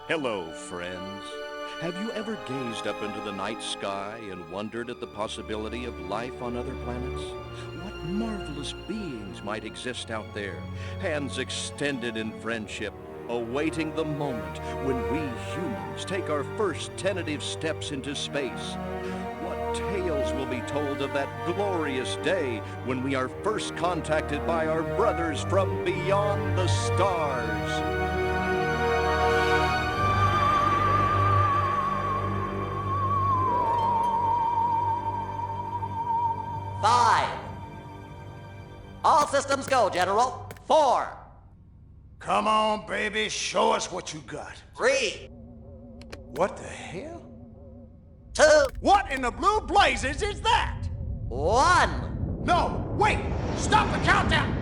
Hello, friends. Have you ever gazed up into the night sky and wondered at the possibility of life on other planets? What marvelous beings might exist out there, hands extended in friendship, awaiting the moment when we humans take our first tentative steps into space? What tales will be told of that glorious day when we are first contacted by our brothers from beyond the stars? 5. All systems go, General. 4. Come on, baby, show us what you got. 3. What the hell? 2. What in the blue blazes is that? 1. No, wait! Stop the countdown!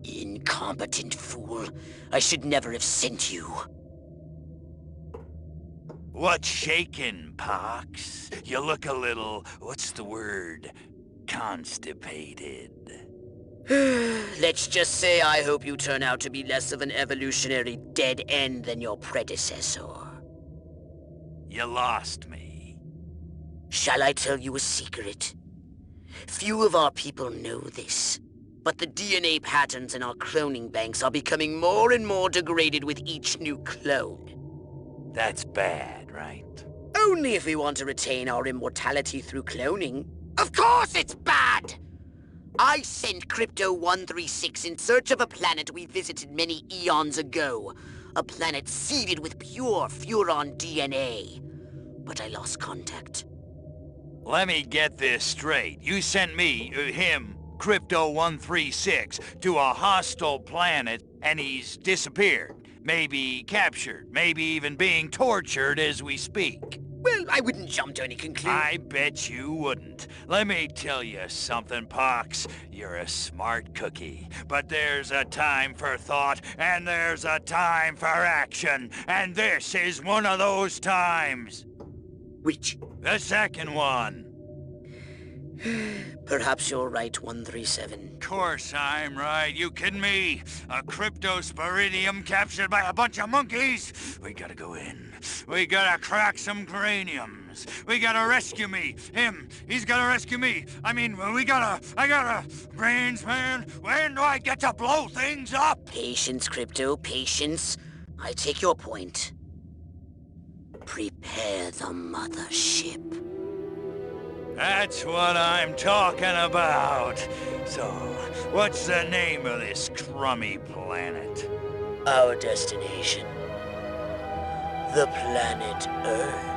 Incompetent fool. I should never have sent you. What's shaking, Pox? You look a little, what's the word, constipated. Let's just say I hope you turn out to be less of an evolutionary dead end than your predecessor. You lost me. Shall I tell you a secret? Few of our people know this, but the DNA patterns in our cloning banks are becoming more and more degraded with each new clone. That's bad, right? Only if we want to retain our immortality through cloning. Of course it's bad! I sent Crypto-136 in search of a planet we visited many eons ago. A planet seeded with pure Furon DNA. But I lost contact. Let me get this straight. You sent me, him, Crypto-136, to a hostile planet, and he's disappeared. Maybe captured, maybe even being tortured as we speak. Well, I wouldn't jump to any conclusion. I bet you wouldn't. Let me tell you something, Pox. You're a smart cookie. But there's a time for thought, and there's a time for action. And this is one of those times. Which? The second one. Perhaps you're right, 137. Course I'm right. You kidding me? A cryptosporidium captured by a bunch of monkeys? We gotta go in. We gotta crack some craniums. We gotta rescue me. Him, he's gotta rescue me. I gotta... Brains, man. When do I get to blow things up? Patience, Crypto, patience. I take your point. Prepare the mothership. That's what I'm talking about. So, what's the name of this crummy planet? Our destination. The planet Earth.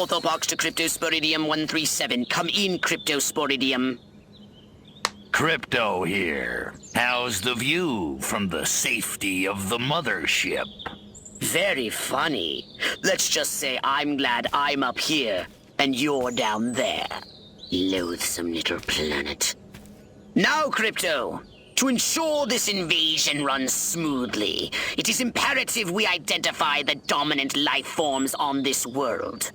Orthopox to Cryptosporidium 137. Come in, Cryptosporidium. Crypto here. How's the view from the safety of the mothership? Very funny. Let's just say I'm glad I'm up here and you're down there. Loathsome little planet. Now, Crypto, to ensure this invasion runs smoothly, it is imperative we identify the dominant life forms on this world.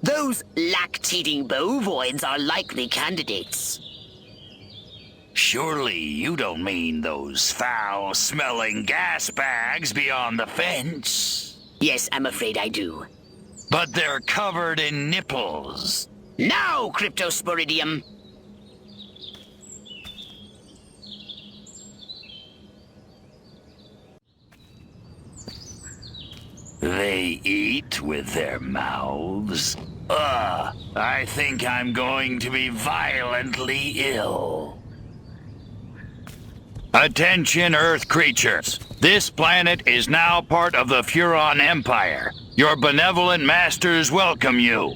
Those lactating bovoids are likely candidates. Surely you don't mean those foul-smelling gas bags beyond the fence? Yes, I'm afraid I do. But they're covered in nipples. Now, Cryptosporidium! They eat with their mouths? I think I'm going to be violently ill. Attention, Earth creatures. This planet is now part of the Furon Empire. Your benevolent masters welcome you.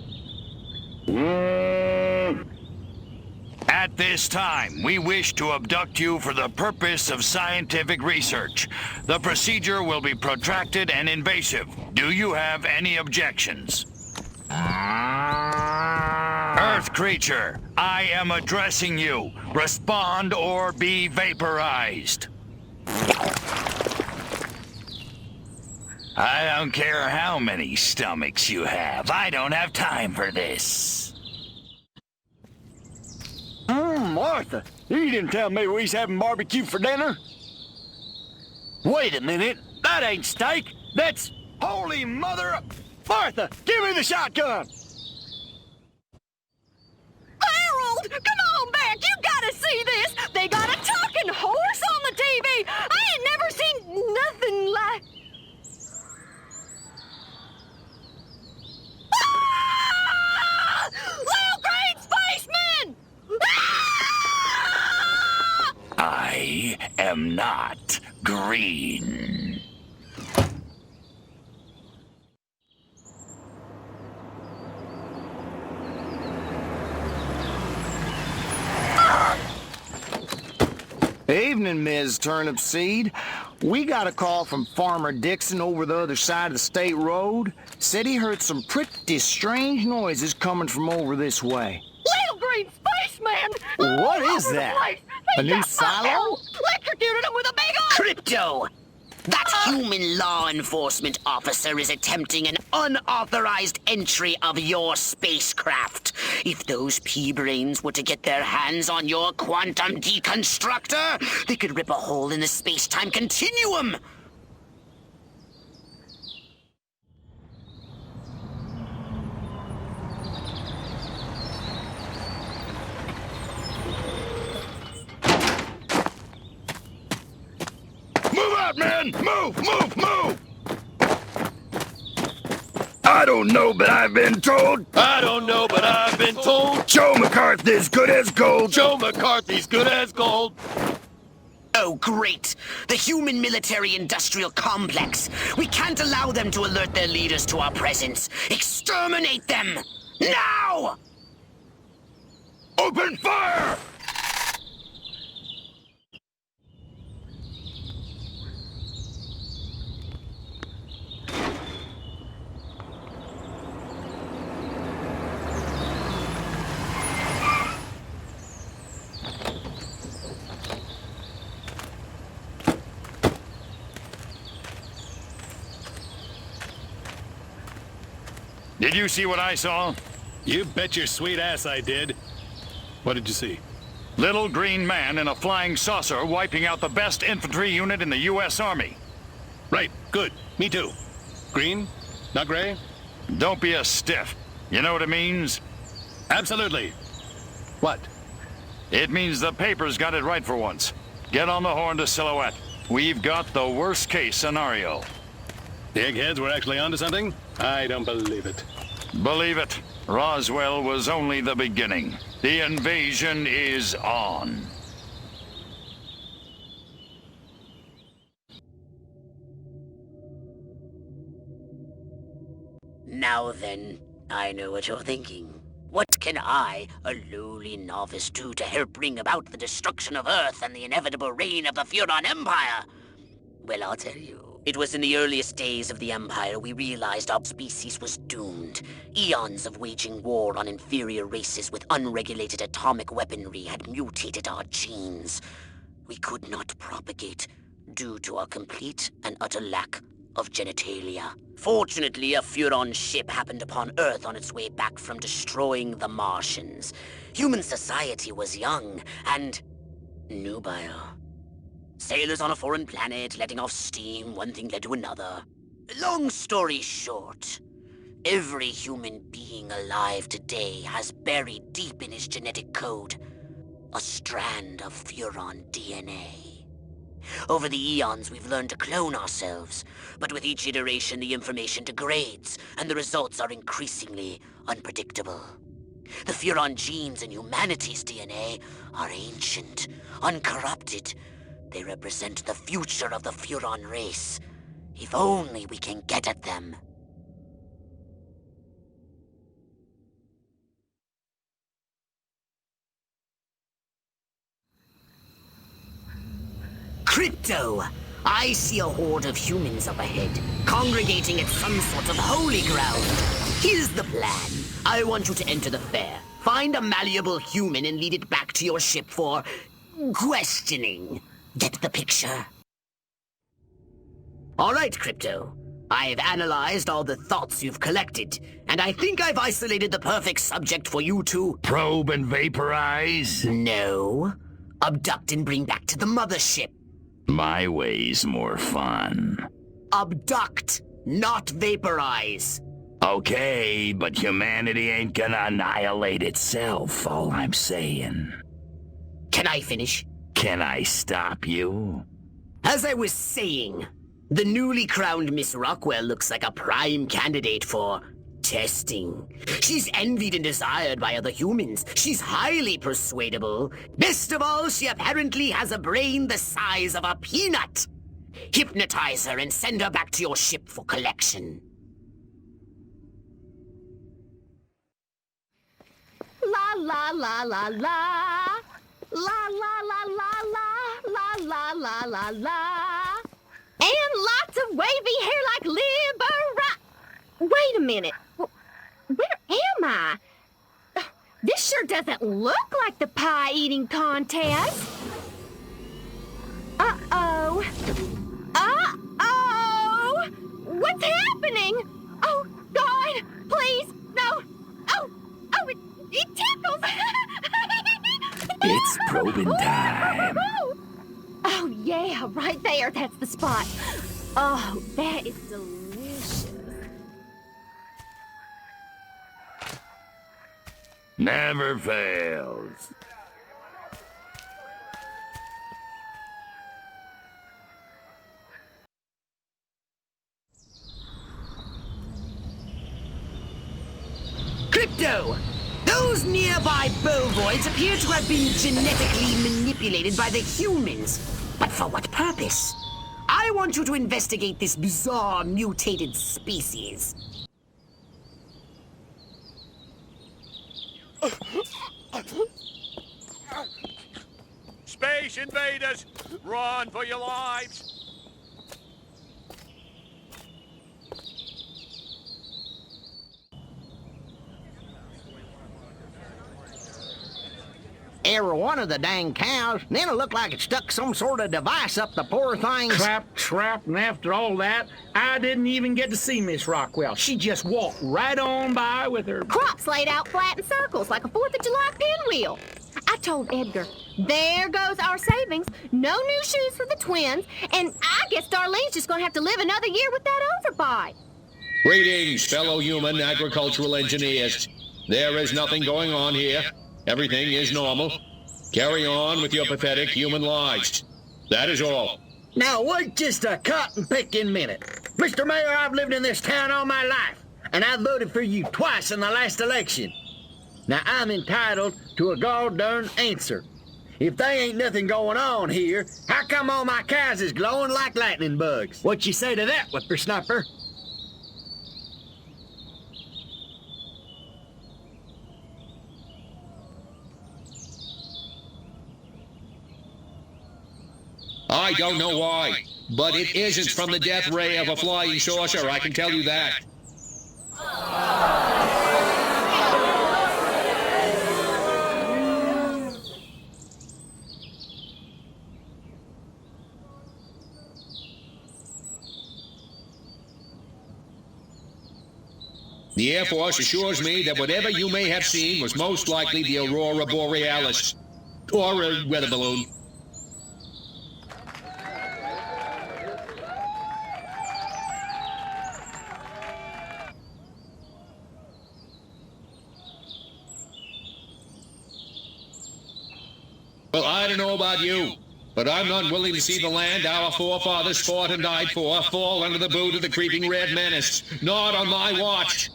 At this time, we wish to abduct you for the purpose of scientific research. The procedure will be protracted and invasive. Do you have any objections? Earth creature, I am addressing you. Respond or be vaporized. I don't care how many stomachs you have. I don't have time for this. Martha, you didn't tell me we was having barbecue for dinner. Wait a minute, that ain't steak. That's holy mother of... Martha, give me the shotgun. Harold, come on back. You gotta see this. They got a talking horse on the TV. I ain't never seen nothing like... Ah! Little green spaceman! Ah! I am not green. Evening, Ms. Turnip Seed. We got a call from Farmer Dixon over the other side of the state road. Said he heard some pretty strange noises coming from over this way. Little green spaceman! What All is over the that? place. A He new got my silo? Harold electrocuted him with a big old... Crypto! That human law enforcement officer is attempting an unauthorized entry of your spacecraft. If those pea-brains were to get their hands on your quantum deconstructor, they could rip a hole in the space-time continuum. Move out, man! Move, move, move! I don't know, but I've been told. I don't know, but I've been told Joe McCarthy's good as gold. Joe McCarthy's good as gold. Oh, great! The human military-industrial complex. We can't allow them to alert their leaders to our presence. Exterminate them! Now! Open fire! Did you see what I saw? You bet your sweet ass I did. What did you see? Little green man in a flying saucer wiping out the best infantry unit in the U.S. Army. Right, good. Me too. Green? Not gray? Don't be a stiff. You know what it means? Absolutely. What? It means the paper's got it right for once. Get on the horn to Silhouette. We've got the worst case scenario. The eggheads were actually onto something? I don't believe it. Believe it, Roswell was only the beginning. The invasion is on. Now then, I know what you're thinking. What can I, a lowly novice, do to help bring about the destruction of Earth and the inevitable reign of the Furon Empire? Well, I'll tell you. It was in the earliest days of the Empire we realized our species was doomed. Eons of waging war on inferior races with unregulated atomic weaponry had mutated our genes. We could not propagate due to our complete and utter lack of genitalia. Fortunately, a Furon ship happened upon Earth on its way back from destroying the Martians. Human society was young and nubile. Sailors on a foreign planet, letting off steam, one thing led to another. Long story short, every human being alive today has buried deep in his genetic code a strand of Furon DNA. Over the eons, we've learned to clone ourselves, but with each iteration, the information degrades, and the results are increasingly unpredictable. The Furon genes in humanity's DNA are ancient, uncorrupted. They represent the future of the Furon race. If only we can get at them. Crypto! I see a horde of humans up ahead, congregating at some sort of holy ground. Here's the plan. I want you to enter the fair, find a malleable human and lead it back to your ship for questioning. Get the picture? All right, Crypto. I've analyzed all the thoughts you've collected, and I think I've isolated the perfect subject for you to... Probe and vaporize? No. Abduct and bring back to the mothership. My way's more fun. Abduct, not vaporize. Okay, but humanity ain't gonna annihilate itself, all I'm saying. Can I finish? Can I stop you? As I was saying, the newly crowned Miss Rockwell looks like a prime candidate for testing. She's envied and desired by other humans. She's highly persuadable. Best of all, she apparently has a brain the size of a peanut. Hypnotize her and send her back to your ship for collection. La la la la la. La la la la la. La la la la la. And lots of wavy hair like Libera. Wait a minute. Where am I? This sure doesn't look like the pie-eating contest. Uh-oh. Uh-oh! What's happening? Oh, God, please, no. Oh, it tickles. It's probing time. Oh, yeah, right there. That's the spot. Oh, that is delicious. Never fails. Crypto! Those nearby bovoids appear to have been genetically manipulated by the humans. But for what purpose? I want you to investigate this bizarre mutated species. Space invaders! Run for your lives! Every one of the dang cows, then it looked like it stuck some sort of device up the poor thing's... Trap, and after all that, I didn't even get to see Miss Rockwell. She just walked right on by with her... Crops laid out flat in circles like a 4th of July pinwheel. I told Edgar, there goes our savings. No new shoes for the twins, and I guess Darlene's just gonna have to live another year with that overbite. Greetings, fellow human agricultural engineers. There is nothing going on here. Everything is normal. Carry on with your pathetic human lives. That is all. Now, wait just a cotton-picking minute. Mr. Mayor, I've lived in this town all my life, and I voted for you twice in the last election. Now, I'm entitled to a gall-darn answer. If they ain't nothing going on here, how come all my cows is glowing like lightning bugs? What you say to that, whippersnapper? I don't know why, but it isn't from the death ray of a flying saucer, I can tell you that. The Air Force assures me that whatever you may have seen was most likely the Aurora Borealis, or a weather balloon. Well, I don't know about you, but I'm not willing to see the land our forefathers fought and died for fall under the boot of the creeping red menace. Not on my watch.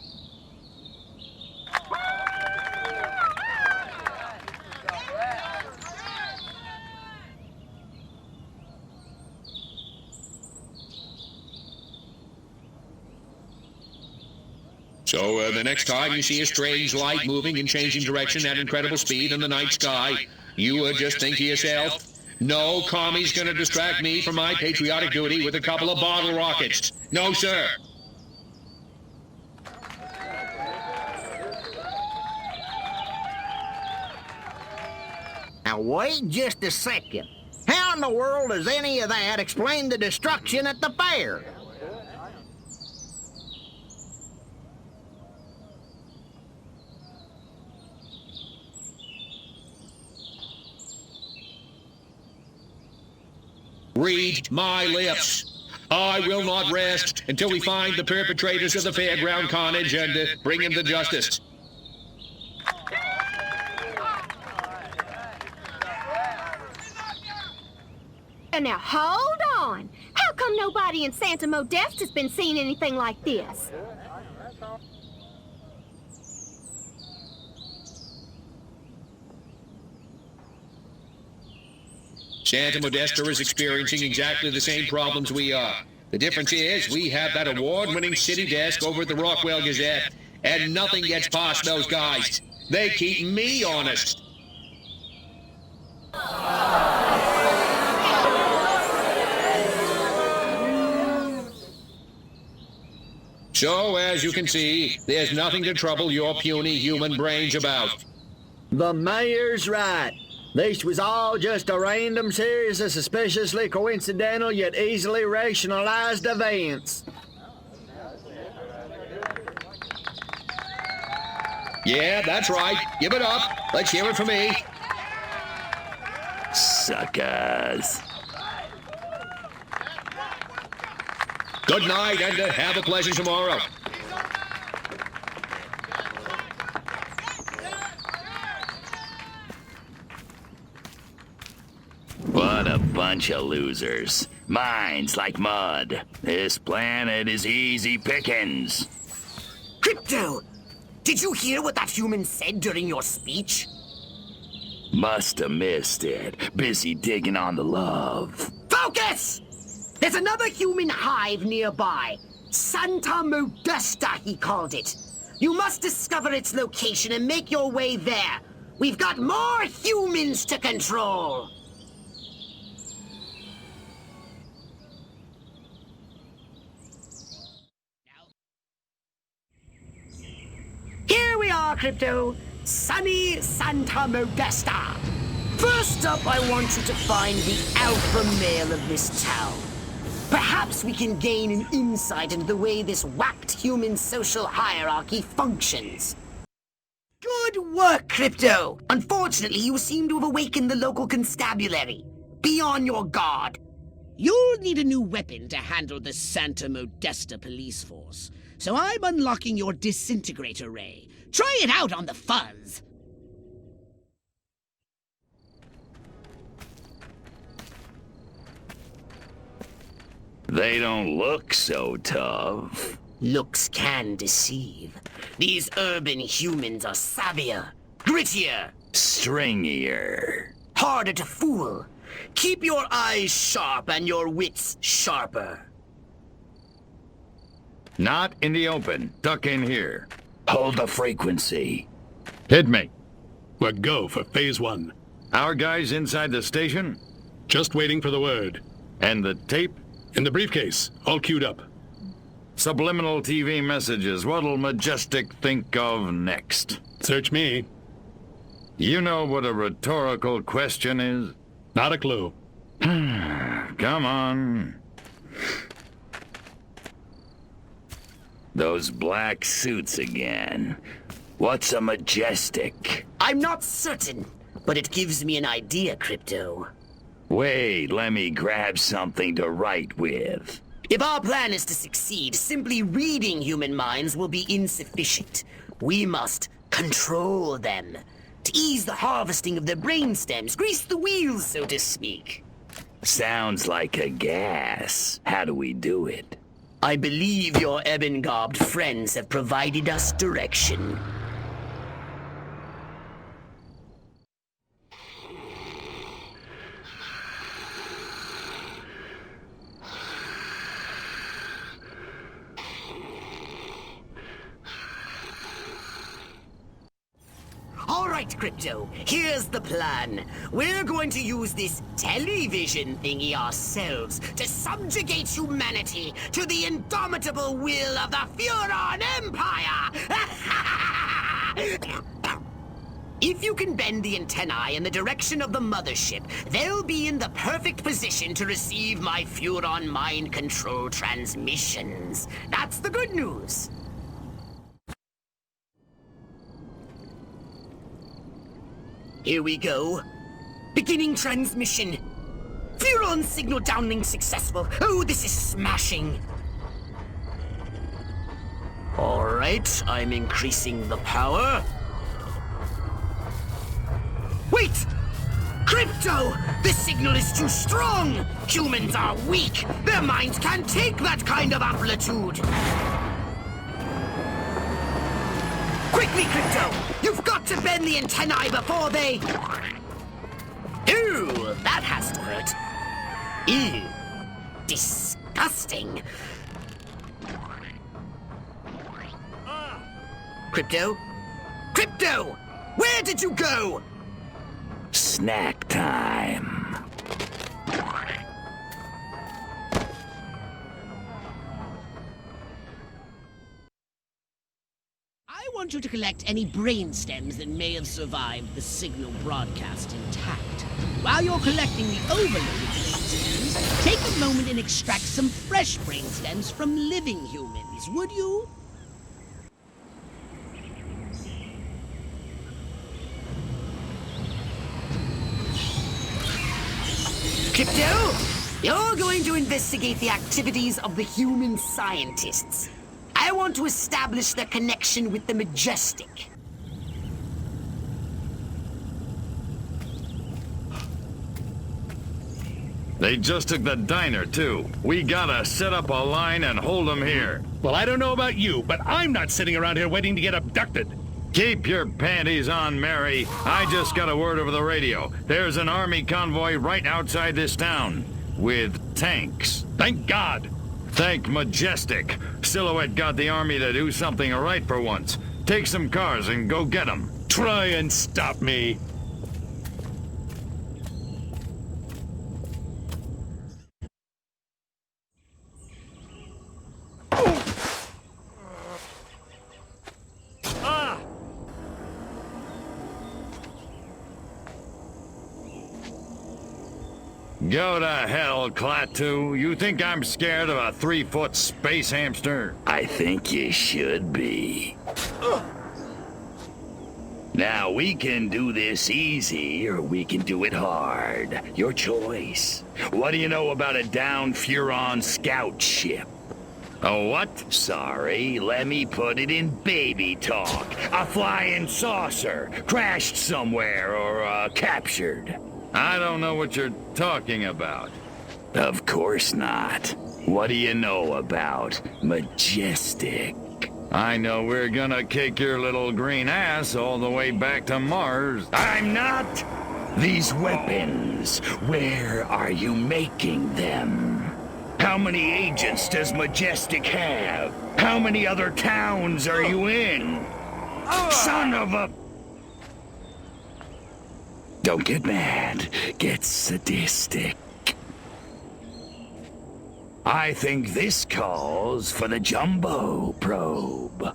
So the next time you see a strange light moving and changing direction at incredible speed in the night sky, you just think to yourself, no commie's gonna distract me from my patriotic duty with a couple of bottle rockets. No, sir. Now wait just a second. How in the world does any of that explain the destruction at the fair? Read my lips. I will not rest until we find the perpetrators of the fairground carnage and bring them to justice. Now hold on. How come nobody in Santa Modeste has been seeing anything like this? Santa Modesta is experiencing exactly the same problems we are. The difference is we have that award-winning city desk over at the Rockwell Gazette, and nothing gets past those guys. They keep me honest. So, as you can see, there's nothing to trouble your puny human brains about. The mayor's right. This was all just a random series of suspiciously coincidental yet easily rationalized events. Yeah, that's right. Give it up. Let's hear it for me. Suckers. Good night, and have a pleasant tomorrow. What a bunch of losers. Minds like mud. This planet is easy pickings. Crypto! Did you hear what that human said during your speech? Must have missed it. Busy digging on the love. Focus! There's another human hive nearby. Santa Modesta, he called it. You must discover its location and make your way there. We've got more humans to control. Here we are, Crypto. Sunny Santa Modesta. First up, I want you to find the alpha male of this town. Perhaps we can gain an insight into the way this whacked human social hierarchy functions. Good work, Crypto! Unfortunately, you seem to have awakened the local constabulary. Be on your guard. You'll need a new weapon to handle the Santa Modesta police force. So I'm unlocking your disintegrator ray. Try it out on the fuzz. They don't look so tough. Looks can deceive. These urban humans are savvier, grittier, Stringier. harder to fool. Keep your eyes sharp and your wits sharper. Not in the open. Duck in here. Hold the frequency. Hit me. We're go for phase 1. Our guys inside the station? Just waiting for the word. And the tape? In the briefcase, all queued up. Subliminal TV messages. What'll Majestic think of next? Search me. You know what a rhetorical question is? Not a clue. Come on. Those black suits again. What's a Majestic? I'm not certain, but it gives me an idea, Crypto. Wait, let me grab something to write with. If our plan is to succeed, simply reading human minds will be insufficient. We must control them. To ease the harvesting of their brainstems, grease the wheels, so to speak. Sounds like a gas. How do we do it? I believe your ebon-garbed friends have provided us direction. All right, Crypto, here's the plan. We're going to use this television thingy ourselves to subjugate humanity to the indomitable will of the Furon Empire! If you can bend the antennae in the direction of the mothership, they'll be in the perfect position to receive my Furon mind control transmissions. That's the good news. Here we go. Beginning transmission. Furon signal downlink successful. Oh, this is smashing. All right, I'm increasing the power. Wait! Crypto! This signal is too strong! Humans are weak! Their minds can't take that kind of amplitude! Quickly, Crypto! You've got to bend the antennae before they... Ooh, that has to hurt. Ew. Disgusting. Crypto? Crypto! Where did you go? Snack time. I want you to collect any brain stems that may have survived the signal broadcast intact. While you're collecting the overloaded brain stems, take a moment and extract some fresh brain stems from living humans, would you? Crypto, you're going to investigate the activities of the human scientists. I want to establish their connection with the Majestic. They just took the diner, too. We gotta set up a line and hold them here. Well, I don't know about you, but I'm not sitting around here waiting to get abducted. Keep your panties on, Mary. I just got a word over the radio. There's an army convoy right outside this town. With tanks. Thank God. Thank Majestic. Silhouette got the army to do something right for once. Take some cars and go get them. Try and stop me. Go to hell, Klaatu. You think I'm scared of a 3-foot space hamster? I think you should be. Now, we can do this easy, or we can do it hard. Your choice. What do you know about a downed Furon scout ship? A what? Sorry, let me put it in baby talk. A flying saucer, crashed somewhere, or captured. I don't know what you're talking about. Of course not. What do you know about Majestic? I know we're gonna kick your little green ass all the way back to Mars. I'm not! These weapons, where are you making them? How many agents does Majestic have? How many other towns are you in? Son of a... Don't get mad. Get sadistic. I think this calls for the jumbo probe.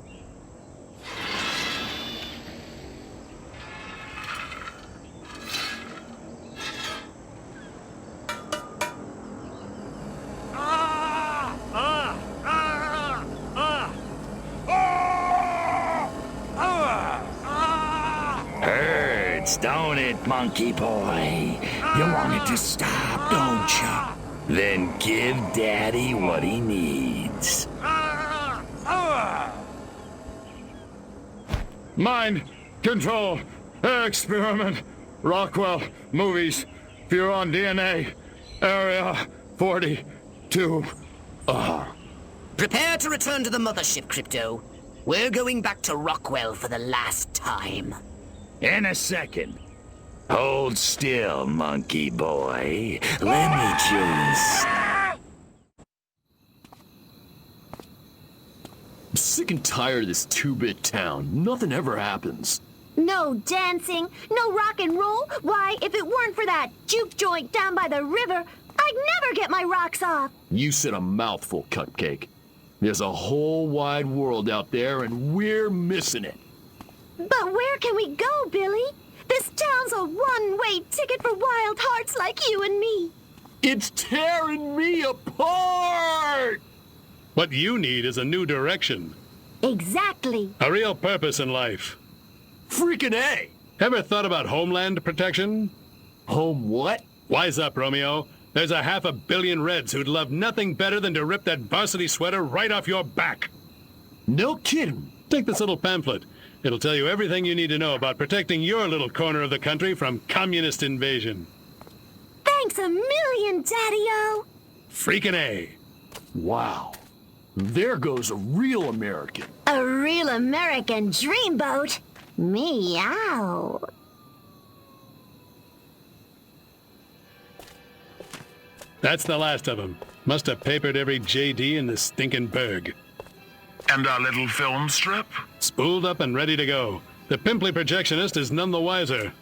Hurts, don't it, monkey boy? You want it to stop, don't you? Then give Daddy what he needs. Mind control experiment. Rockwell movies. Furon DNA. Area 42. Prepare to return to the mothership, Crypto. We're going back to Rockwell for the last time. In a second. Hold still, monkey boy. Let me just... I'm sick and tired of this 2-bit town. Nothing ever happens. No dancing, no rock and roll. Why, if it weren't for that juke joint down by the river, I'd never get my rocks off. You said a mouthful, Cupcake. There's a whole wide world out there, and we're missing it. But where can we go, Billy? This town's a one-way ticket for wild hearts like you and me. It's tearing me apart! What you need is a new direction. Exactly. A real purpose in life. Freaking A! Ever thought about homeland protection? Home what? Wise up, Romeo. There's a 500 million Reds who'd love nothing better than to rip that varsity sweater right off your back. No kidding. Take this little pamphlet. It'll tell you everything you need to know about protecting your little corner of the country from communist invasion. Thanks a million, Daddy-O. Freaking A. Wow. There goes a real American. A real American dreamboat. Meow. That's the last of them. Must have papered every JD in the stinking burg. And our little film strip? Spooled up and ready to go. The pimply projectionist is none the wiser.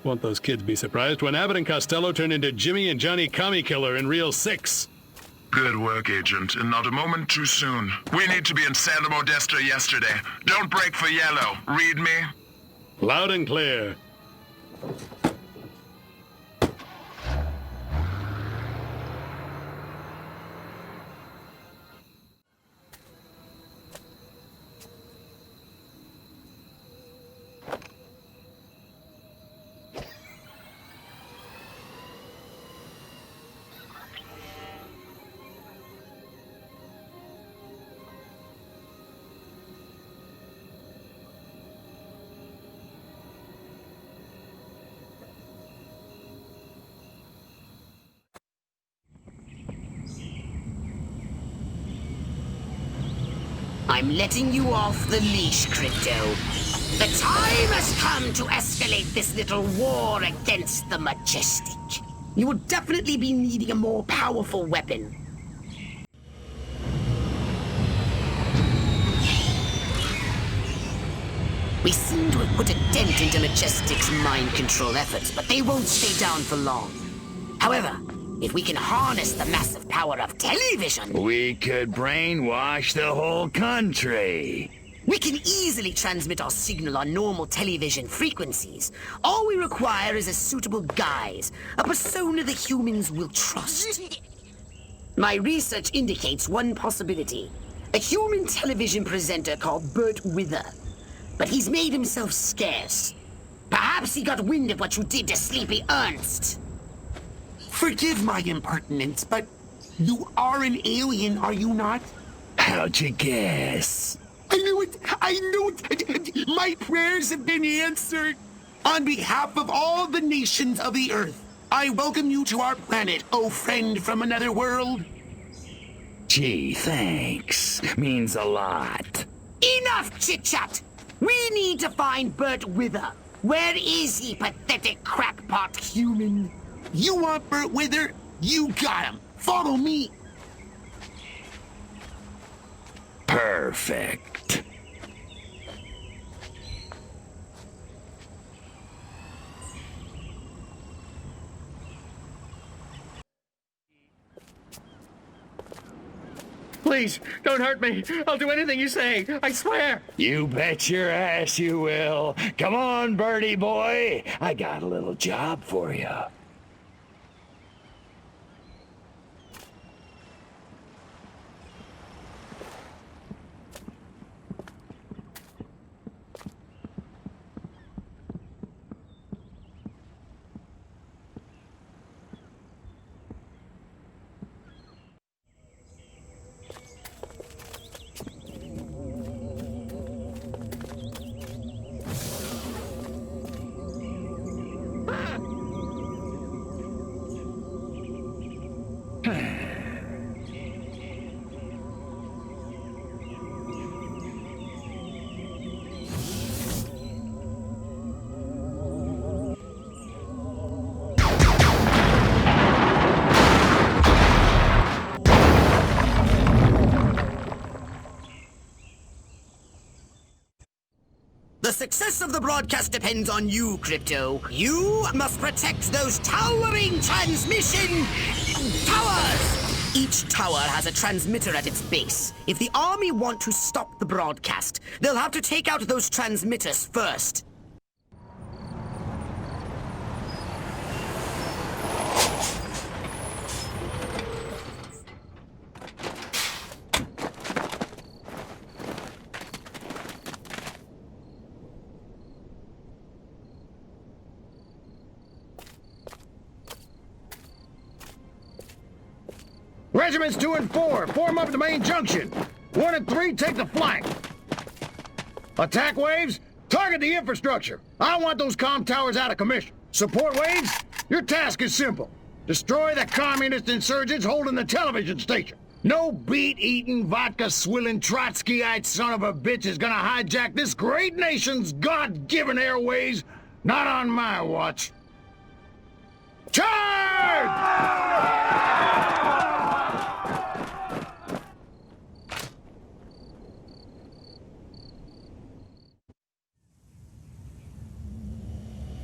Won't those kids be surprised when Abbott and Costello turn into Jimmy and Johnny Commie Killer in Reel 6? Good work, Agent, and not a moment too soon. We need to be in Santa Modesta yesterday. Don't break for yellow. Read me? Loud and clear. I'm letting you off the leash, Crypto. The time has come to escalate this little war against the Majestic. You will definitely be needing a more powerful weapon. We seem to have put a dent into Majestic's mind control efforts, but they won't stay down for long. However, if we can harness the massive power of television... We could brainwash the whole country. We can easily transmit our signal on normal television frequencies. All we require is a suitable guise, a persona the humans will trust. My research indicates one possibility. A human television presenter called Bert Wither. But he's made himself scarce. Perhaps he got wind of what you did to Sleepy Ernst. Forgive my impertinence, but you are an alien, are you not? How'd you guess? I knew it! I knew it! My prayers have been answered! On behalf of all the nations of the Earth, I welcome you to our planet, oh friend from another world. Gee, thanks. Means a lot. Enough chit-chat! We need to find Bert Wither. Where is he, pathetic crackpot human? You want Bert Wither? You got him. Follow me. Perfect. Please, don't hurt me. I'll do anything you say. I swear. You bet your ass you will. Come on, birdie boy. I got a little job for you. The success of the broadcast depends on you, Crypto. You must protect those towering transmission towers! Each tower has a transmitter at its base. If the army want to stop the broadcast, they'll have to take out those transmitters first. Regiments 2 and 4, form up at the main junction. 1 and 3, take the flank. Attack waves, target the infrastructure. I want those comm towers out of commission. Support waves, your task is simple. Destroy the communist insurgents holding the television station. No beet-eating, vodka-swilling, Trotskyite son of a bitch is gonna hijack this great nation's God-given airways. Not on my watch. Charge!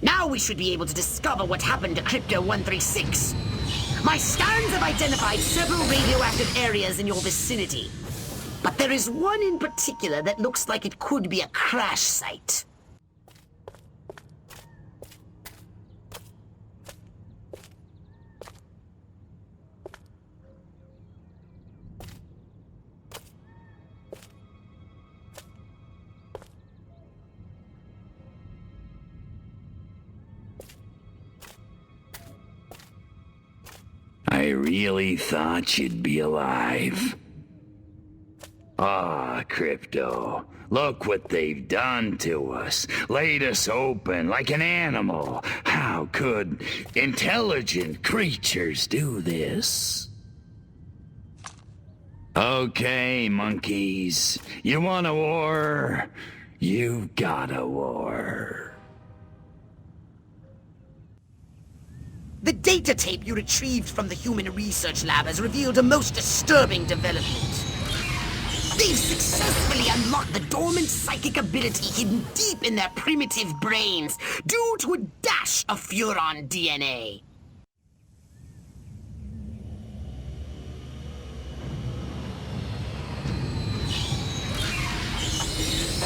Now we should be able to discover what happened to Crypto-136. My scans have identified several radioactive areas in your vicinity. But there is one in particular that looks like it could be a crash site. I really thought you'd be alive. Ah, Crypto, look what they've done to us. Laid us open like an animal. How could intelligent creatures do this? Okay, monkeys. You want a war? You've got a war. The data tape you retrieved from the Human Research Lab has revealed a most disturbing development. They've successfully unlocked the dormant psychic ability hidden deep in their primitive brains due to a dash of Furon DNA.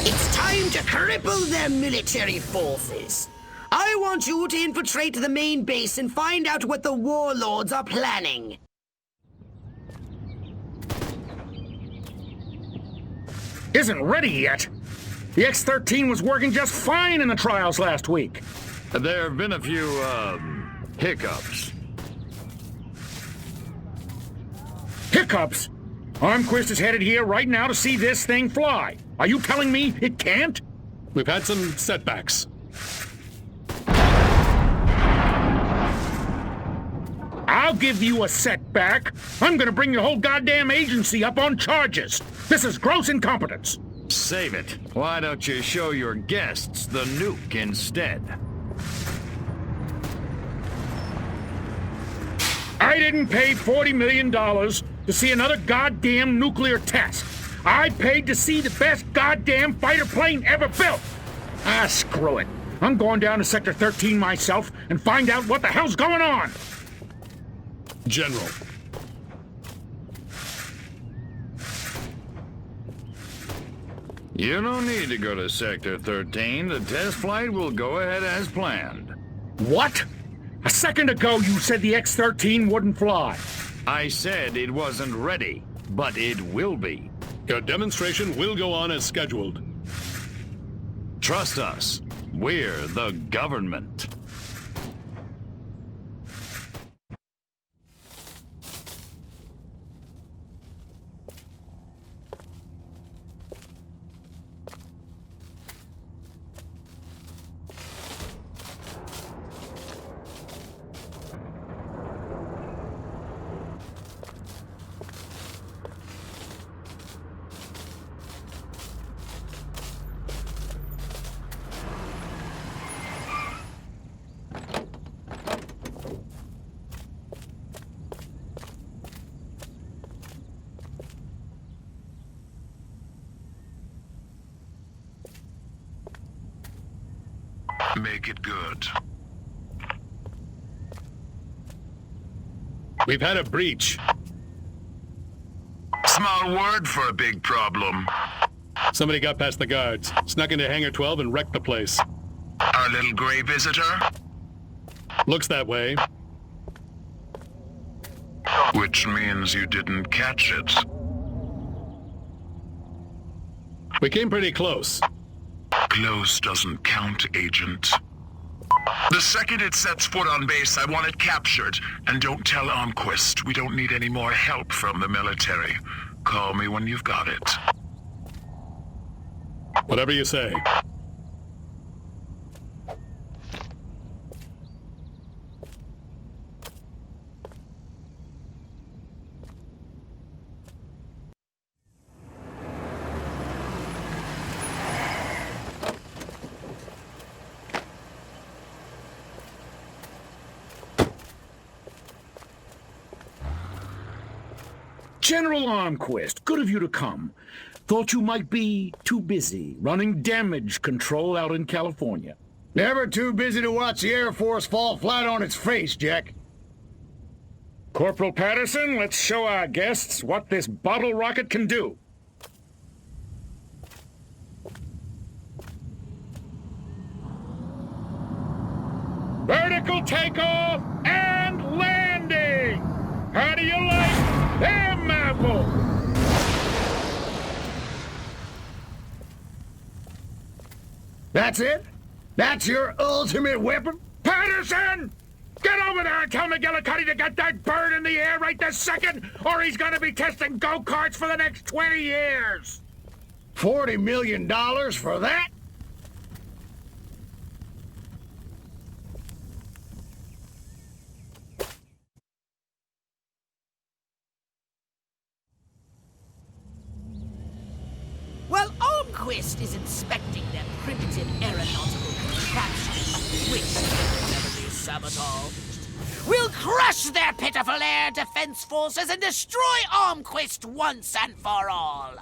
It's time to cripple their military forces. I want you to infiltrate the main base and find out what the warlords are planning. Isn't ready yet. The X-13 was working just fine in the trials last week. There have been a few, hiccups. Hiccups? Armquist is headed here right now to see this thing fly. Are you telling me it can't? We've had some setbacks. I'll give you a setback. I'm gonna bring your whole goddamn agency up on charges. This is gross incompetence. Save it. Why don't you show your guests the nuke instead? I didn't pay $40 million to see another goddamn nuclear test. I paid to see the best goddamn fighter plane ever built. Ah, screw it. I'm going down to Sector 13 myself and find out what the hell's going on. You don't need to go to Sector 13. The test flight will go ahead as planned. What? A second ago you said the X-13 wouldn't fly. I said it wasn't ready, but it will be. Your demonstration will go on as scheduled. Trust us. We're the government. Make it good. We've had a breach. Small word for a big problem. Somebody got past the guards, snuck into Hangar 12 and wrecked the place. Our little gray visitor? Looks that way. Which means you didn't catch it. We came pretty close. Close doesn't count, Agent. The second it sets foot on base, I want it captured. And don't tell Armquist. We don't need any more help from the military. Call me when you've got it. Whatever you say. General Armquist, good of you to come. Thought you might be too busy running damage control out in California. Never too busy to watch the Air Force fall flat on its face, Jack. Corporal Patterson, let's show our guests what this bottle rocket can do. Vertical takeoff and landing! How do you like them apples? That's it? That's your ultimate weapon? Patterson! Get over there and tell McGillicuddy to get that bird in the air right this second, or he's gonna be testing go-karts for the next 20 years! $40 million for that? While Armquist is inspecting their primitive aeronautical contraptions, which can never be sabotaged, we'll crush their pitiful air defense forces and destroy Armquist once and for all.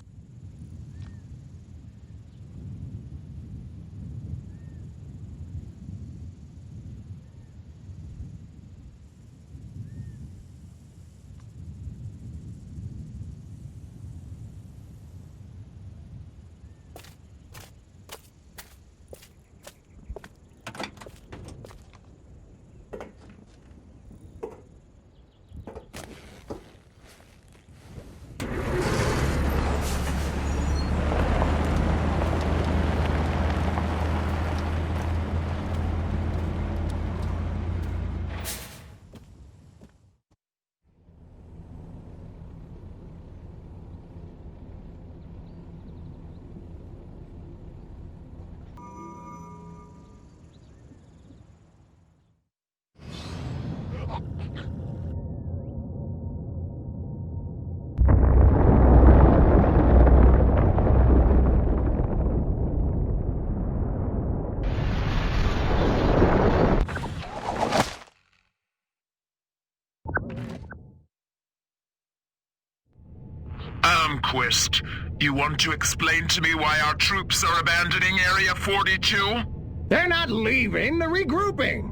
Armquist, you want to explain to me why our troops are abandoning Area 42? They're not leaving, they're regrouping.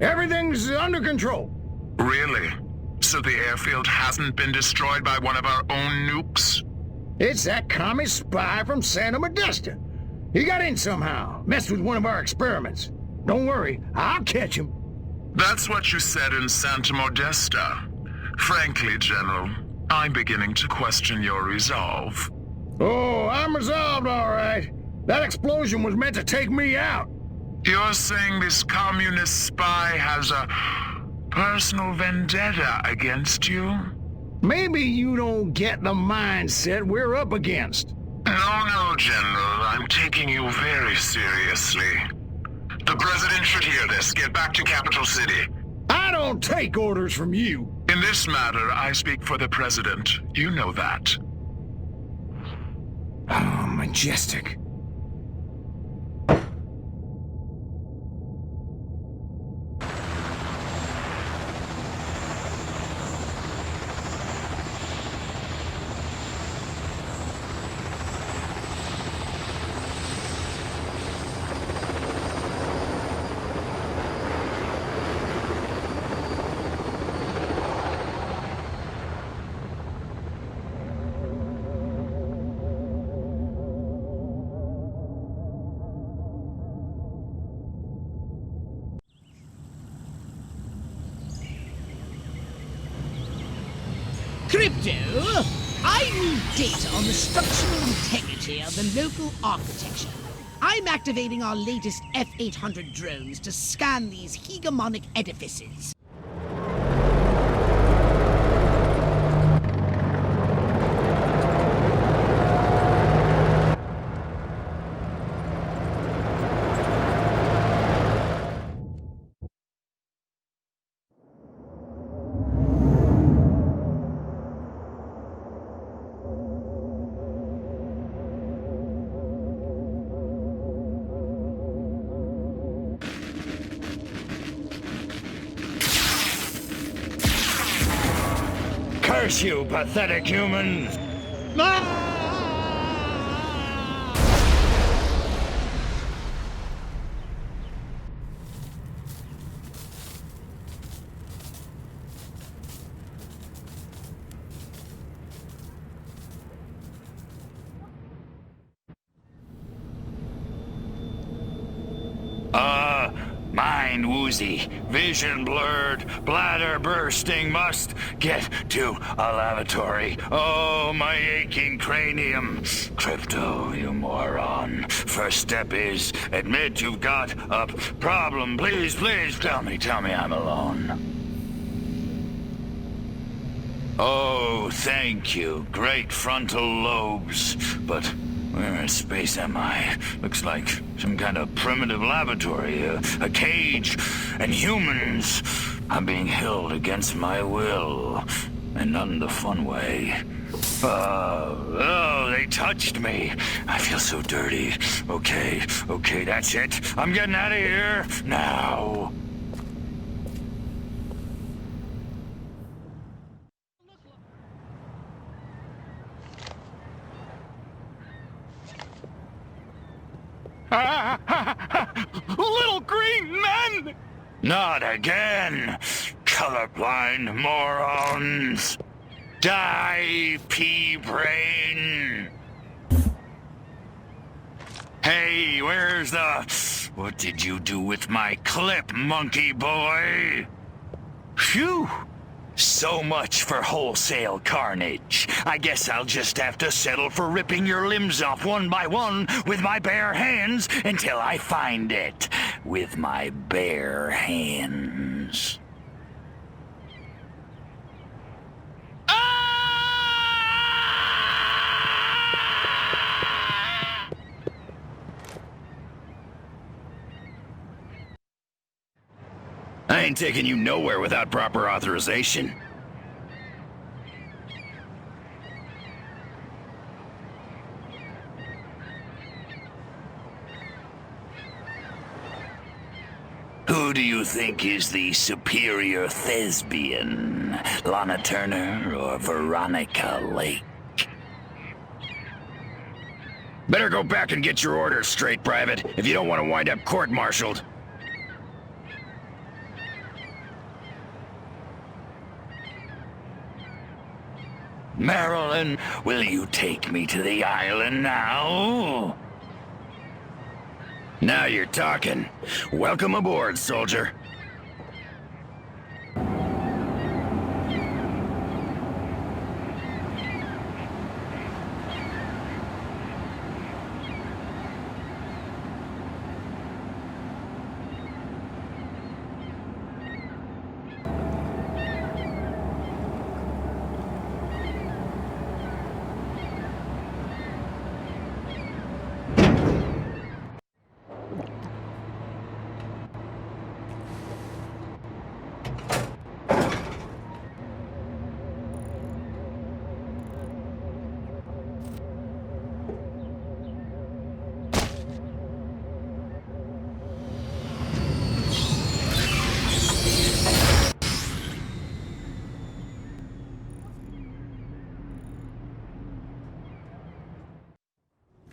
Everything's under control. Really? So the airfield hasn't been destroyed by one of our own nukes? It's that commie spy from Santa Modesta. He got in somehow, messed with one of our experiments. Don't worry, I'll catch him. That's what you said in Santa Modesta. Frankly, General, I'm beginning to question your resolve. Oh, I'm resolved, all right. That explosion was meant to take me out. You're saying this communist spy has a personal vendetta against you? Maybe you don't get the mindset we're up against. No, General. I'm taking you very seriously. The President should hear this. Get back to Capital City. I don't take orders from you. In this matter, I speak for the President. You know that. Oh, majestic. Crypto, I need data on the structural integrity of the local architecture. I'm activating our latest F-800 drones to scan these hegemonic edifices. Curse you, pathetic humans! Mind woozy, vision blurred, bladder bursting, must get to a lavatory. Oh, my aching cranium. Crypto, you moron. First step is admit you've got a problem. Please, please, tell me I'm alone. Oh, thank you. Great frontal lobes. But where in space am I? Looks like some kind of primitive laboratory, a cage, and humans. I'm being held against my will, and not in the fun way. Oh, they touched me. I feel so dirty. Okay, that's it. I'm getting out of here now. Little green men! Not again! Colorblind morons! Die, pea-brain! Hey, where's the... What did you do with my clip, monkey boy? Phew! So much for wholesale carnage. I guess I'll just have to settle for ripping your limbs off one by one with my bare hands until I find it. With my bare hands. I ain't taking you nowhere without proper authorization. Who do you think is the superior thespian? Lana Turner or Veronica Lake? Better go back and get your orders straight, Private, if you don't want to wind up court-martialed. Marilyn, will you take me to the island now? Now you're talking. Welcome aboard, soldier.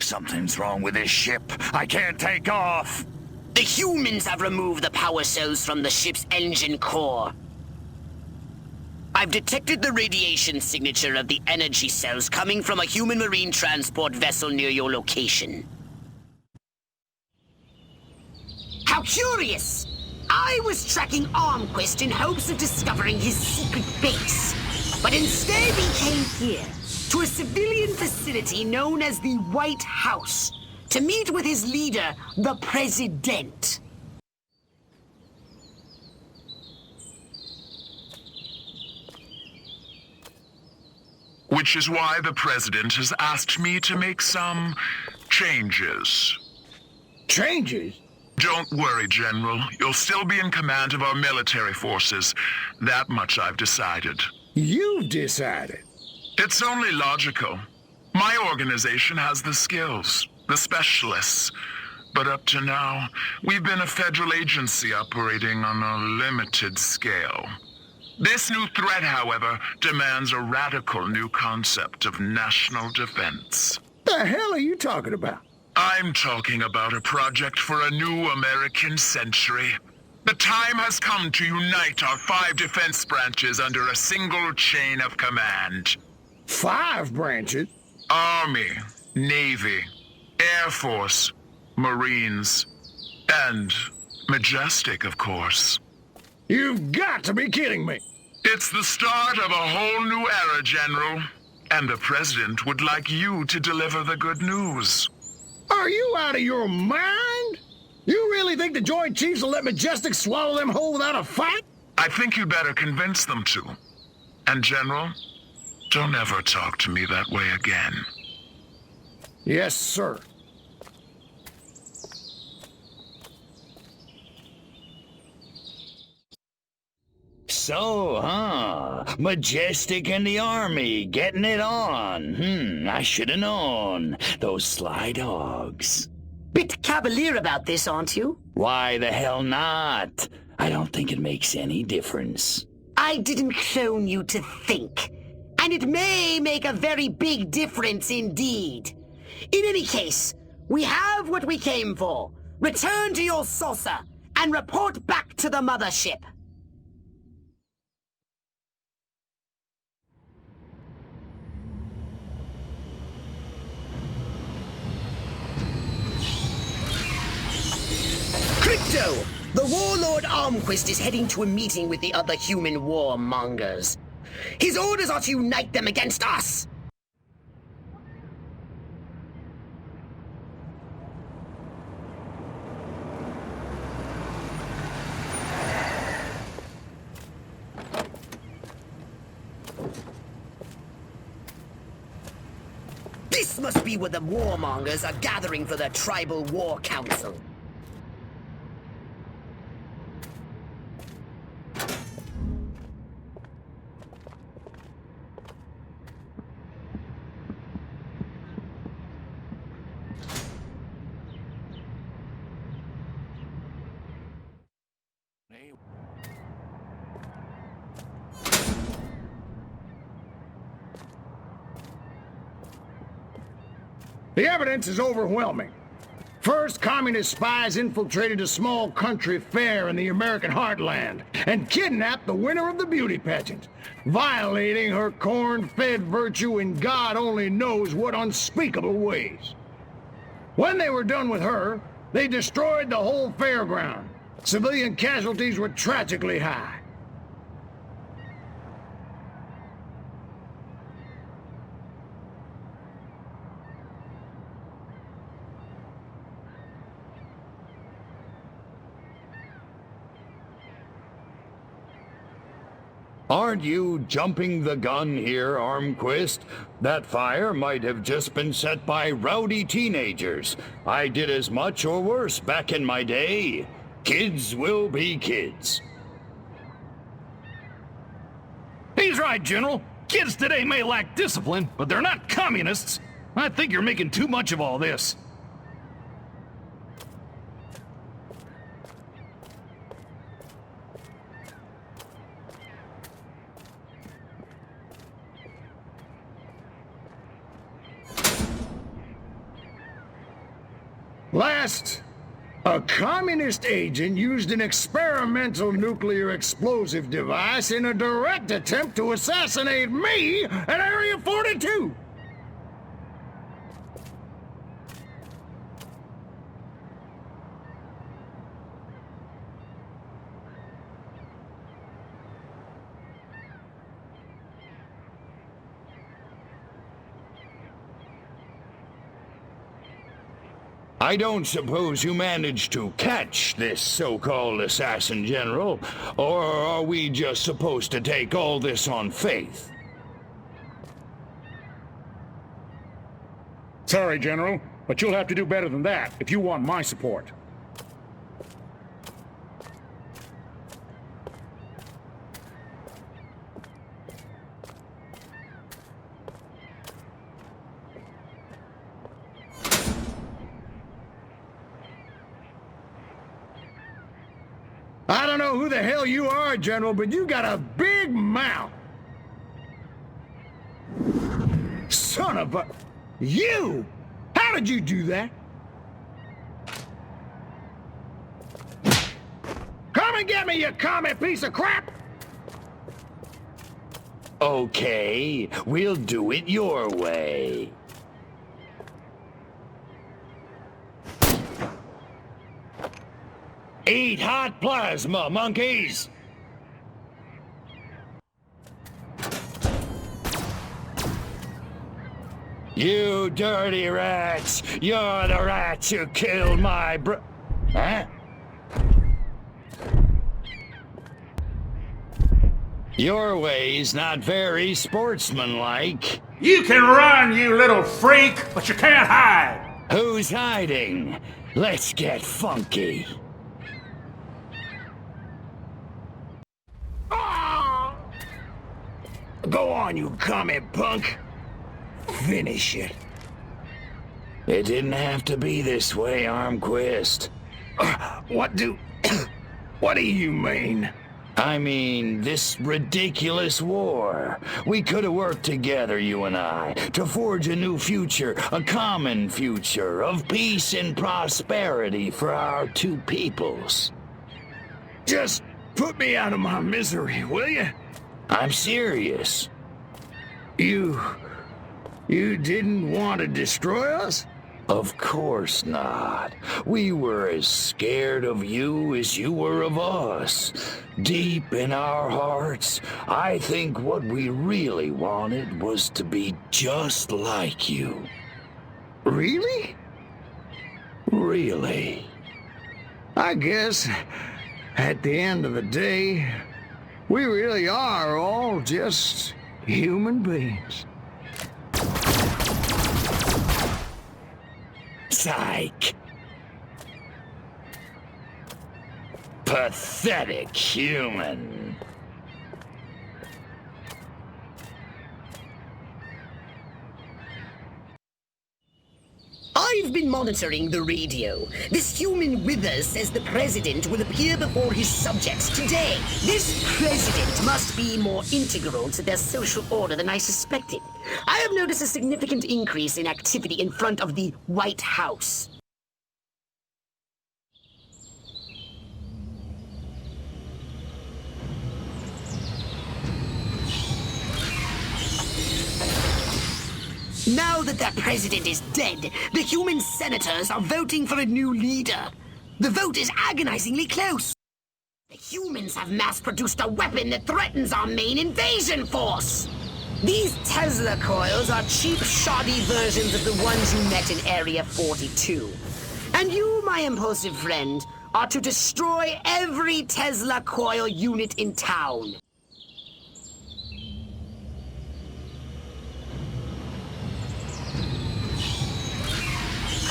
Something's wrong with this ship. I can't take off. The humans have removed the power cells from the ship's engine core. I've detected the radiation signature of the energy cells coming from a human marine transport vessel near your location. How curious! I was tracking Armquist in hopes of discovering his secret base. But instead he came here, to a civilian facility known as the White House, to meet with his leader, the President. Which is why the President has asked me to make some changes. Changes? Don't worry, General. You'll still be in command of our military forces. That much I've decided. You've decided? It's only logical. My organization has the skills, the specialists. But up to now, we've been a federal agency operating on a limited scale. This new threat, however, demands a radical new concept of national defense. The hell are you talking about? I'm talking about a project for a new American century. The time has come to unite our 5 defense branches under a single chain of command. 5 branches? Army, Navy, Air Force, Marines, and Majestic, of course. You've got to be kidding me! It's the start of a whole new era, General. And the President would like you to deliver the good news. Are you out of your mind? You really think the Joint Chiefs will let Majestic swallow them whole without a fight? I think you better convince them to. And General, don't ever talk to me that way again. Yes, sir. So, Majestic and the Army, getting it on. I should have known. Those sly dogs. Bit cavalier about this, aren't you? Why the hell not? I don't think it makes any difference. I didn't clone you to think. And it may make a very big difference indeed. In any case, we have what we came for. Return to your saucer and report back to the mothership. Crypto! The warlord Armquist is heading to a meeting with the other human warmongers. His orders are to unite them against us! This must be where the warmongers are gathering for their tribal war council. The evidence is overwhelming. First, communist spies infiltrated a small country fair in the American heartland and kidnapped the winner of the beauty pageant, violating her corn-fed virtue in God only knows what unspeakable ways. When they were done with her, they destroyed the whole fairground. Civilian casualties were tragically high. Aren't you jumping the gun here, Armquist? That fire might have just been set by rowdy teenagers. I did as much or worse back in my day. Kids will be kids. He's right, General. Kids today may lack discipline, but they're not communists. I think you're making too much of all this. Last, a communist agent used an experimental nuclear explosive device in a direct attempt to assassinate me at Area 42. I don't suppose you managed to catch this so-called assassin, General, or are we just supposed to take all this on faith? Sorry, General, but you'll have to do better than that if you want my support. I don't know who the hell you are, General, but you got a big mouth. Son of a... You! How did you do that? Come and get me, you commie piece of crap! Okay, we'll do it your way. Eat hot plasma, monkeys! You dirty rats! You're the rats who killed my Huh? Your way's not very sportsmanlike. You can run, you little freak, but you can't hide! Who's hiding? Let's get funky. Go on, you commie punk. Finish it. It didn't have to be this way, Armquist. What do you mean? I mean, this ridiculous war. We could have worked together, you and I, to forge a new future, a common future of peace and prosperity for our two peoples. Just put me out of my misery, will you? I'm serious. You didn't want to destroy us? Of course not. We were as scared of you as you were of us. Deep in our hearts, I think what we really wanted was to be just like you. Really? Really. I guess, at the end of the day, we really are all just human beings. Psych. Pathetic human. I've been monitoring the radio. This human with us says the president will appear before his subjects today. This president must be more integral to their social order than I suspected. I have noticed a significant increase in activity in front of the White House. Now that their president is dead, the human senators are voting for a new leader. The vote is agonizingly close. The humans have mass-produced a weapon that threatens our main invasion force. These Tesla coils are cheap, shoddy versions of the ones you met in Area 42. And you, my impulsive friend, are to destroy every Tesla coil unit in town.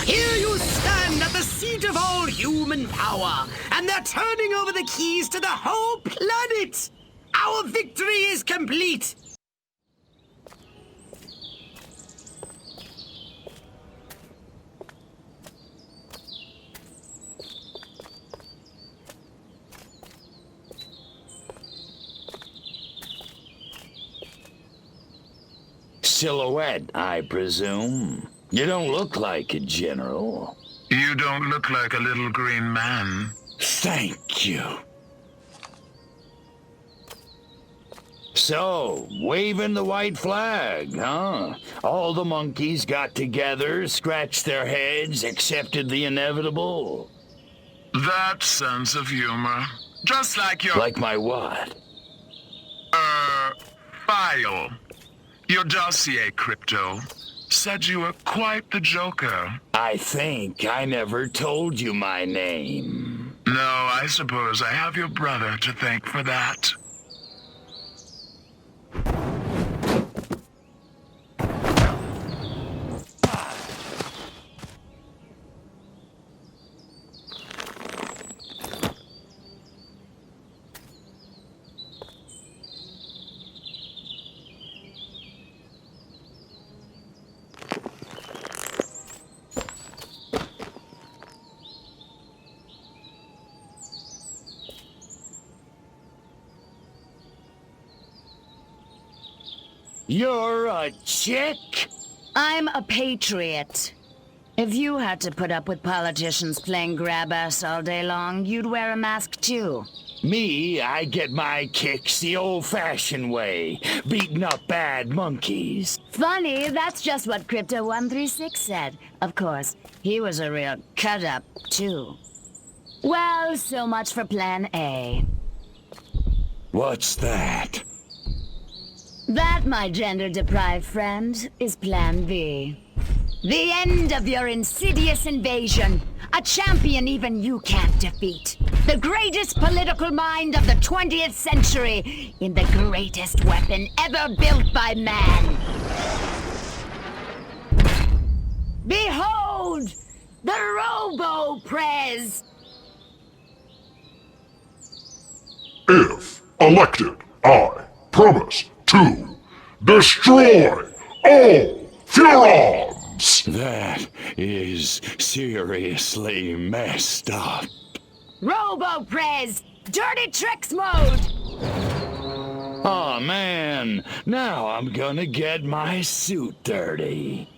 Here you stand at the seat of all human power, and they're turning over the keys to the whole planet! Our victory is complete! Silhouette, I presume. You don't look like a general. You don't look like a little green man. Thank you. So, waving the white flag, huh? All the monkeys got together, scratched their heads, accepted the inevitable. That sense of humor. Just like your... Like my what? File. Your dossier, Crypto. Said you were quite the joker. I think I never told you my name. No, I suppose I have your brother to thank for that. You're a chick? I'm a patriot. If you had to put up with politicians playing grab-ass all day long, you'd wear a mask too. Me, I get my kicks the old-fashioned way, beating up bad monkeys. Funny, that's just what Crypto136 said. Of course, he was a real cut-up too. Well, so much for Plan A. What's that? That, my gender-deprived friend, is Plan B. The end of your insidious invasion. A champion even you can't defeat. The greatest political mind of the 20th century in the greatest weapon ever built by man. Behold, the Robo-Prez! If elected, I promise to destroy all Furons! That is seriously messed up. Robo-Prez! Dirty Tricks mode! Oh man, now I'm gonna get my suit dirty.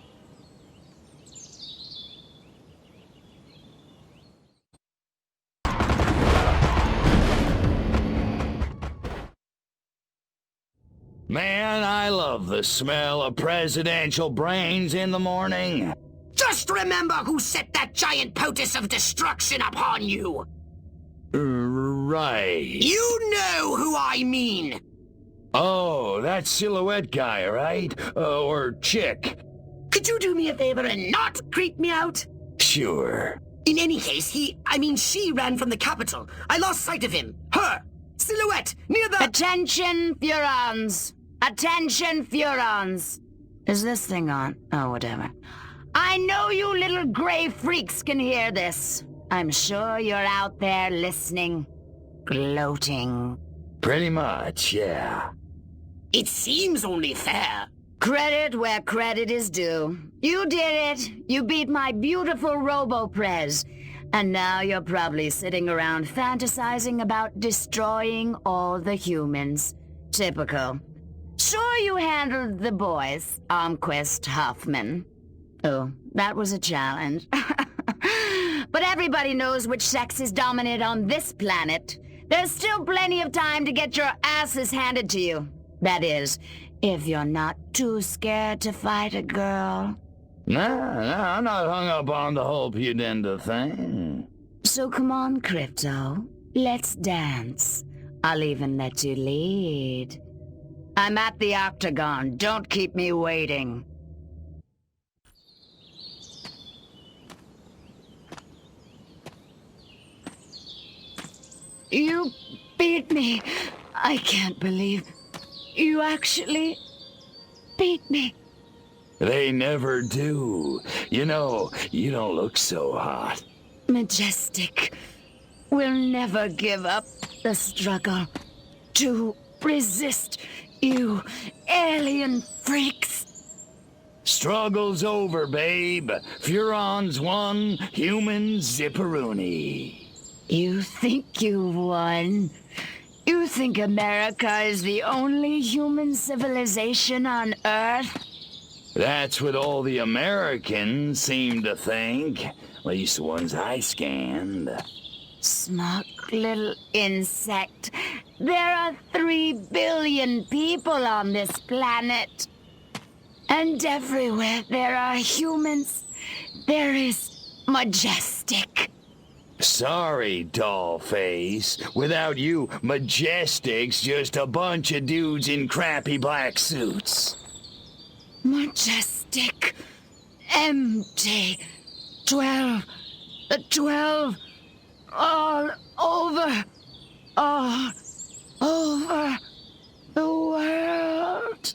Man, I love the smell of presidential brains in the morning. Just remember who set that giant potus of destruction upon you! Right. You know who I mean! Oh, that silhouette guy, right? Or chick. Could you do me a favor and not creep me out? Sure. In any case, she ran from the Capitol. I lost sight of him. Her! Silhouette! Near the— Attention, Furons! Attention, Furons! Is this thing on? Oh, whatever. I know you little gray freaks can hear this. I'm sure you're out there listening. Gloating. Pretty much, yeah. It seems only fair. Credit where credit is due. You did it. You beat my beautiful Robo-Prez. And now you're probably sitting around fantasizing about destroying all the humans. Typical. Sure you handled the boys, Armquist, Huffman. Oh, that was a challenge. But everybody knows which sex is dominant on this planet. There's still plenty of time to get your asses handed to you. That is, If you're not too scared to fight a girl. Nah, I'm not hung up on the whole pudenda thing. So come on, Crypto. Let's dance. I'll even let you lead. I'm at the Octagon. Don't keep me waiting. You beat me. I can't believe you actually beat me. They never do. You know, you don't look so hot. Majestic will never give up the struggle to resist you alien freaks. Struggle's over, babe. Furon's won, humans zipperoonie. You think you won? You think America is the only human civilization on Earth? That's what all the Americans seem to think. At least the ones I scanned. Smug little insect. There are 3 billion people on this planet. And everywhere there are humans, there is Majestic. Sorry, dollface. Without you, Majestic's just a bunch of dudes in crappy black suits. Majestic. Empty. 12. The 12. All over. All over the world.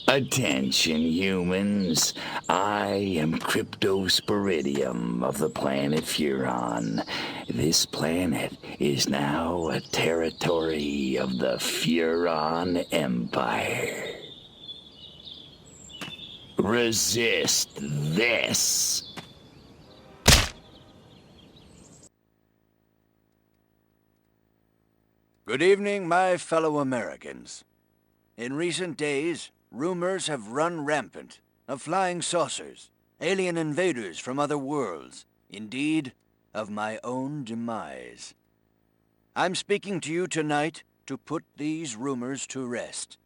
Attention, humans. I am Cryptosporidium of the planet Furon. This planet is now a territory of the Furon Empire. Resist this. Good evening, my fellow Americans. In recent days, rumors have run rampant of flying saucers, alien invaders from other worlds, indeed, of my own demise. I'm speaking to you tonight to put these rumors to rest.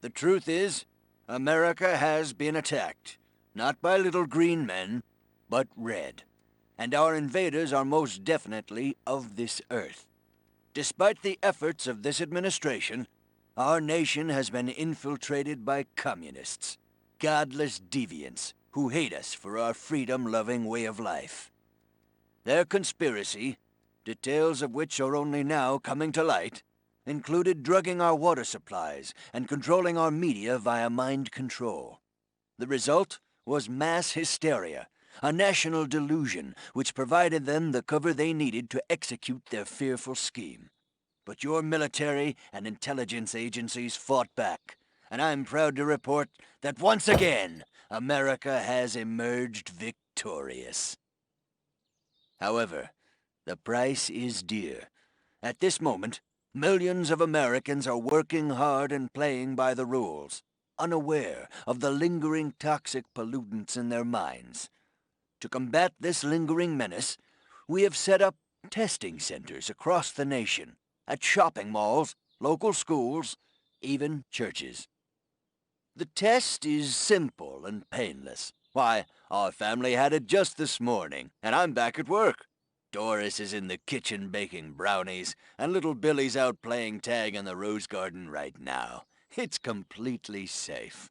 The truth is, America has been attacked, not by little green men, but red. And our invaders are most definitely of this earth. Despite the efforts of this administration, our nation has been infiltrated by communists, godless deviants who hate us for our freedom-loving way of life. Their conspiracy, details of which are only now coming to light, included drugging our water supplies and controlling our media via mind control. The result was mass hysteria, a national delusion which provided them the cover they needed to execute their fearful scheme. But your military and intelligence agencies fought back, and I'm proud to report that once again, America has emerged victorious. However, the price is dear. At this moment, millions of Americans are working hard and playing by the rules, unaware of the lingering toxic pollutants in their minds. To combat this lingering menace, we have set up testing centers across the nation, at shopping malls, local schools, even churches. The test is simple and painless. Why, our family had it just this morning, and I'm back at work. Doris is in the kitchen baking brownies, and little Billy's out playing tag in the rose garden right now. It's completely safe.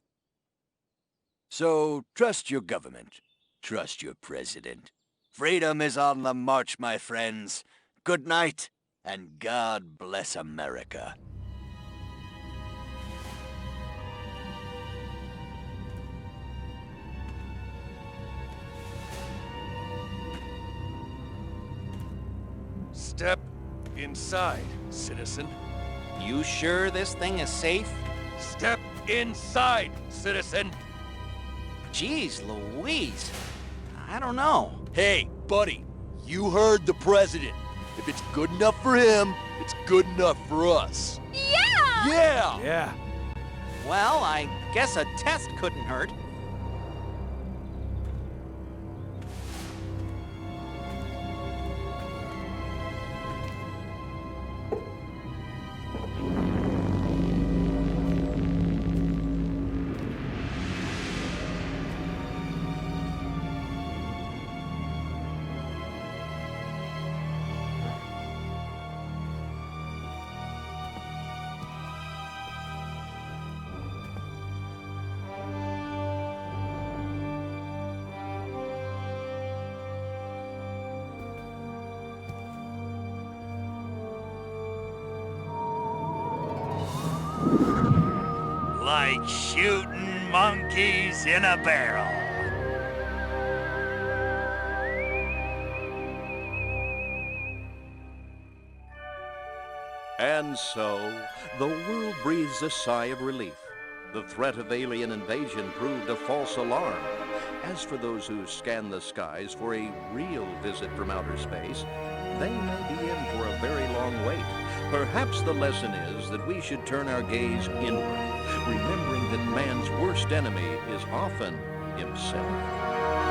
So, trust your government. Trust your president. Freedom is on the march, my friends. Good night. And God bless America. Step inside, citizen. You sure this thing is safe? Step inside, citizen. Jeez Louise. I don't know. Hey, buddy, you heard the president. If it's good enough for him, it's good enough for us. Yeah! Yeah! Yeah. Well, I guess a test couldn't hurt. Like shooting monkeys in a barrel. And so, the world breathes a sigh of relief. The threat of alien invasion proved a false alarm. As for those who scan the skies for a real visit from outer space, they may be in for a very long wait. Perhaps the lesson is that we should turn our gaze inward, remembering that man's worst enemy is often himself.